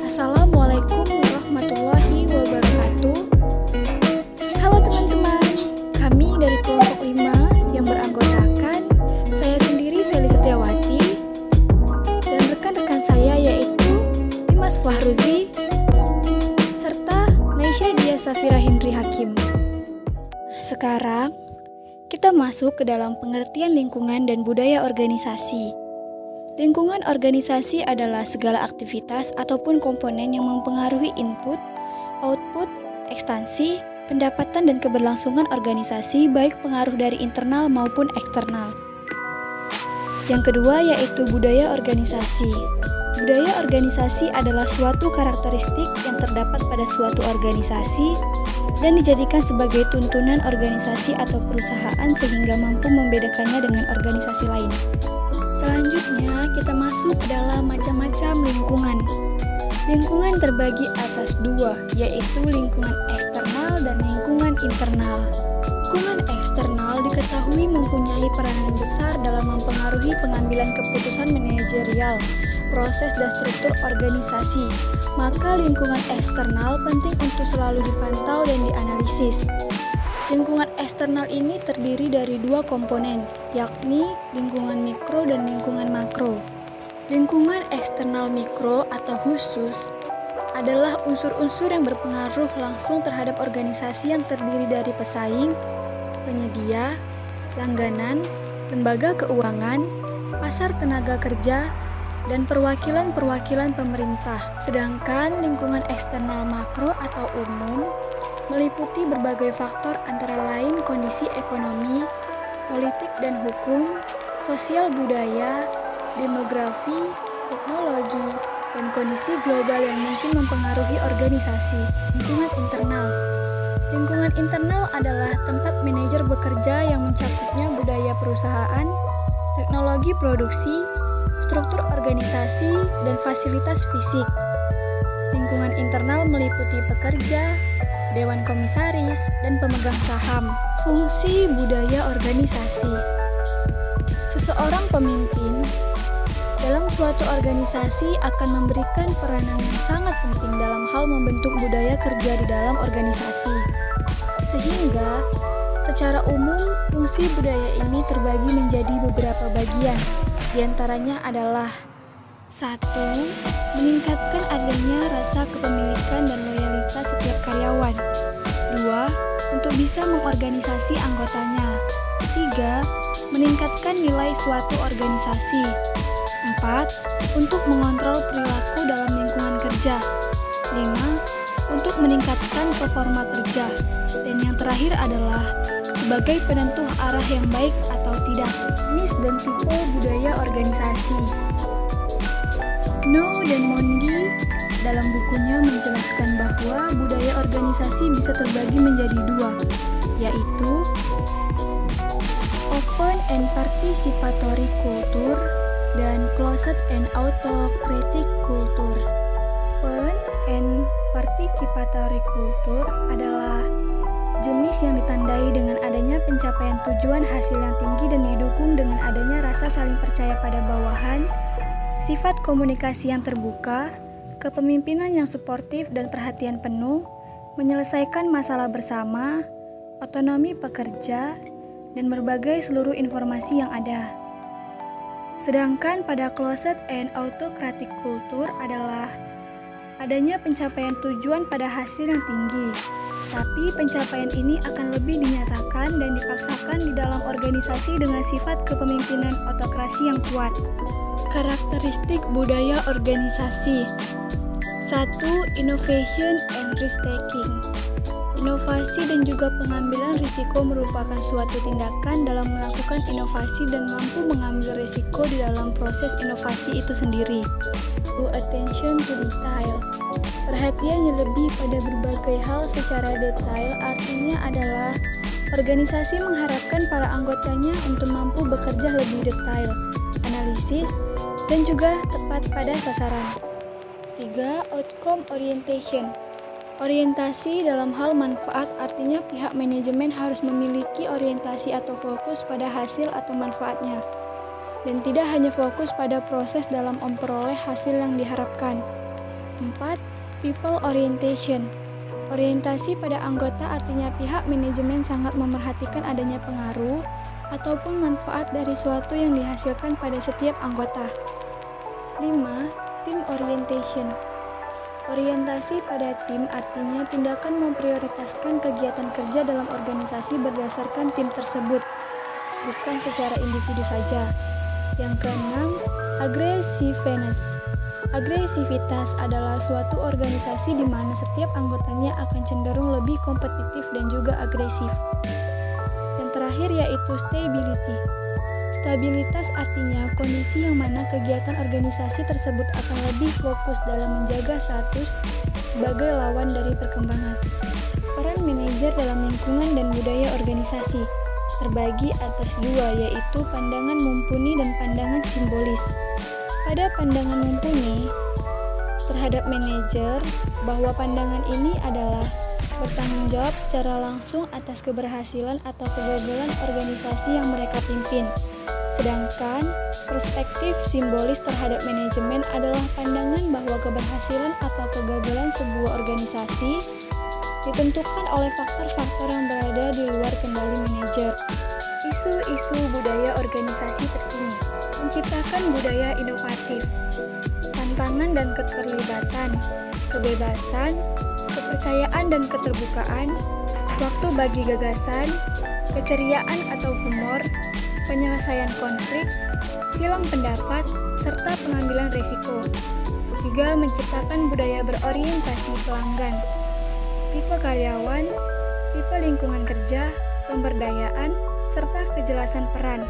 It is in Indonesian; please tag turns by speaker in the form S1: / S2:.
S1: Assalamualaikum warahmatullahi wabarakatuh. Halo teman-teman, kami dari kelompok 5 yang beranggotakan saya sendiri Seli Setiawati dan rekan-rekan saya yaitu Dimas Fahruzi serta Naisha Dia Safira Hindri Hakim. Sekarang kita masuk ke dalam pengertian lingkungan dan budaya organisasi. Lingkungan organisasi adalah segala aktivitas ataupun komponen yang mempengaruhi input, output, ekstansi, pendapatan dan keberlangsungan organisasi baik pengaruh dari internal maupun eksternal. Yang kedua yaitu budaya organisasi. Budaya organisasi adalah suatu karakteristik yang terdapat pada suatu organisasi dan dijadikan sebagai tuntunan organisasi atau perusahaan sehingga mampu membedakannya dengan organisasi lain. Selanjutnya, kita masuk ke dalam macam-macam lingkungan. Lingkungan terbagi atas dua, yaitu lingkungan eksternal dan lingkungan internal. Lingkungan eksternal diketahui mempunyai peranan besar dalam mempengaruhi pengambilan keputusan manajerial, proses dan struktur organisasi. Maka lingkungan eksternal penting untuk selalu dipantau dan dianalisis. Lingkungan eksternal ini terdiri dari dua komponen, yakni lingkungan mikro dan lingkungan makro. Lingkungan eksternal mikro atau khusus adalah unsur-unsur yang berpengaruh langsung terhadap organisasi yang terdiri dari pesaing, penyedia, langganan, lembaga keuangan, pasar tenaga kerja, dan perwakilan-perwakilan pemerintah. Sedangkan lingkungan eksternal makro atau umum meliputi berbagai faktor antara lain kondisi ekonomi, politik dan hukum, sosial budaya, demografi, teknologi, dan kondisi global yang mungkin mempengaruhi organisasi. Lingkungan internal. Lingkungan internal adalah tempat manajer bekerja yang mencakupnya budaya perusahaan, teknologi produksi, struktur organisasi, dan fasilitas fisik. Lingkungan internal meliputi pekerja, dewan komisaris, dan pemegang saham. Fungsi budaya organisasi. Seseorang pemimpin dalam suatu organisasi akan memberikan peranan yang sangat penting dalam hal membentuk budaya kerja di dalam organisasi. Sehingga, secara umum, fungsi budaya ini terbagi menjadi beberapa bagian. Di antaranya adalah 1. Meningkatkan adanya rasa kepemilikan dan loyalitas setiap karyawan. 2. Untuk bisa mengorganisasi anggotanya. 3. Meningkatkan nilai suatu organisasi. 4. Untuk mengontrol perilaku dalam lingkungan kerja. 5. Untuk meningkatkan performa kerja. Dan yang terakhir adalah sebagai penentu arah yang baik atau tidak. Jenis dan tipe budaya organisasi. No dan Mondi dalam bukunya menjelaskan bahwa budaya organisasi bisa terbagi menjadi dua, yaitu open and participatory culture dan closed and autocratic culture. Open and participatory culture adalah jenis yang ditandai dengan adanya pencapaian tujuan hasil yang tinggi dan didukung dengan adanya rasa saling percaya pada bawahan, sifat komunikasi yang terbuka, kepemimpinan yang suportif dan perhatian penuh, menyelesaikan masalah bersama, otonomi pekerja, dan berbagai seluruh informasi yang ada. Sedangkan pada closed and autocratic culture adalah adanya pencapaian tujuan pada hasil yang tinggi, tapi pencapaian ini akan lebih dinyatakan dan dipaksakan di dalam organisasi dengan sifat kepemimpinan autokrasi yang kuat. Karakteristik budaya organisasi. 1. Innovation and risk-taking. Inovasi dan juga pengambilan risiko merupakan suatu tindakan dalam melakukan inovasi dan mampu mengambil risiko di dalam proses inovasi itu sendiri. 2. Attention to detail. Perhatian yang lebih pada berbagai hal secara detail artinya adalah organisasi mengharapkan para anggotanya untuk mampu bekerja lebih detail, analisis, dan juga tepat pada sasaran. 3. Outcome orientation. Orientasi dalam hal manfaat artinya pihak manajemen harus memiliki orientasi atau fokus pada hasil atau manfaatnya. dan tidak hanya fokus pada proses dalam memperoleh hasil yang diharapkan. 4. People orientation. Orientasi pada anggota artinya pihak manajemen sangat memerhatikan adanya pengaruh ataupun manfaat dari suatu yang dihasilkan pada setiap anggota. 5. Team orientation. Orientasi pada tim artinya tindakan memprioritaskan kegiatan kerja dalam organisasi berdasarkan tim tersebut, bukan secara individu saja. Yang keenam, aggressiveness. Agresivitas adalah suatu organisasi di mana setiap anggotanya akan cenderung lebih kompetitif dan juga agresif. Yang terakhir yaitu stability. Stabilitas artinya kondisi yang mana kegiatan organisasi tersebut akan lebih fokus dalam menjaga status sebagai lawan dari perkembangan. Peran manajer dalam lingkungan dan budaya organisasi terbagi atas dua, yaitu pandangan mumpuni dan pandangan simbolis. Pada pandangan mumpuni terhadap manajer, bahwa pandangan ini adalah bertanggung jawab secara langsung atas keberhasilan atau kegagalan organisasi yang mereka pimpin. Sedangkan perspektif simbolis terhadap manajemen adalah pandangan bahwa keberhasilan atau kegagalan sebuah organisasi ditentukan oleh faktor-faktor yang berada di luar kendali manajer. Isu-isu budaya organisasi terkini menciptakan budaya inovatif, tantangan dan keterlibatan, kebebasan, kepercayaan dan keterbukaan, waktu bagi gagasan, keceriaan atau humor, penyelesaian konflik, silang pendapat, serta pengambilan risiko. 3. Menciptakan budaya berorientasi pelanggan, tipe karyawan, tipe lingkungan kerja, pemberdayaan, serta kejelasan peran.